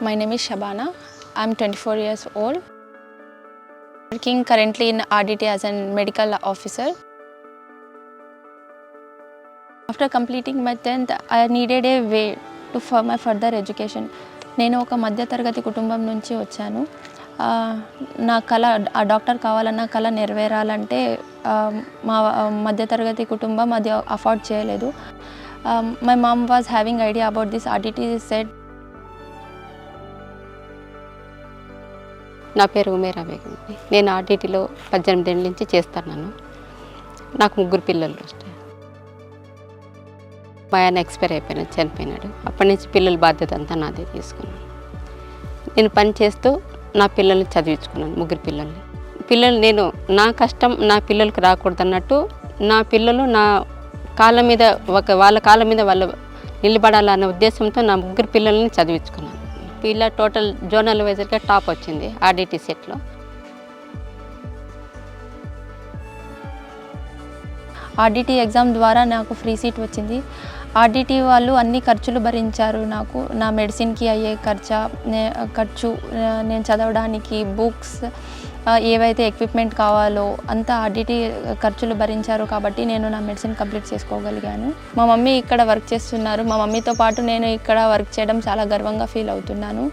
My name is Shabana. I'm 24 years old. Working currently in RDT as a medical officer. After completing my 10th, I needed a way for my further education. నేను ఒక మధ్యతరగతి కుటుంబం నుంచి వచ్చాను. నా కళ doctor కావాలన్న కళ నెరవేరాలంటే మా మధ్యతరగతి కుటుంబం అది అఫోర్డ్ చేయలేదు. My mom was having idea about this RDT said. నా పేరు ఉమేరా బేగం. నేను ఆర్డిటీలో 18 ఏళ్ళ నుంచి చేస్తున్నాను. నాకు 3 పిల్లలు. మా ఆయన ఎక్స్పైర్ అయిపోయినాడు, చనిపోయినాడు. అప్పటి నుంచి పిల్లల బాధ్యత అంతా నాదే తీసుకున్నాను. నేను పని చేస్తూ నా పిల్లల్ని చదివించుకున్నాను, 3 పిల్లల్ని. నేను నా కష్టం నా పిల్లలకు రాకూడదు అన్నట్టు నా పిల్లలు నా కాళ్ళ మీద వాళ్ళ కాళ్ళ మీద వాళ్ళు నిలబడాలన్న ఉద్దేశంతో నా 3 పిల్లల్ని చదివించుకున్నాను. పిల్ల టోటల్ జోనల్ వైజర్గా టాప్ వచ్చింది ఆర్డిటీ సెట్లో. ఆర్డిటీ ఎగ్జామ్ ద్వారా నాకు ఫ్రీ సీట్ వచ్చింది. ఆర్డిటీ వాళ్ళు అన్ని ఖర్చులు భరించారు. నాకు నా మెడిసిన్కి అయ్యే ఖర్చు, నేను చదవడానికి బుక్స్, ఏవైతే ఎక్విప్మెంట్ కావాలో అంతా ఆర్డిటీ ఖర్చులు భరించారు. కాబట్టి నేను నా మెడిసిన్ కంప్లీట్ చేసుకోగలిగాను. మా మమ్మీ ఇక్కడ వర్క్ చేస్తున్నారు. మా మమ్మీతో పాటు నేను ఇక్కడ వర్క్ చేయడం చాలా గర్వంగా ఫీల్ అవుతున్నాను.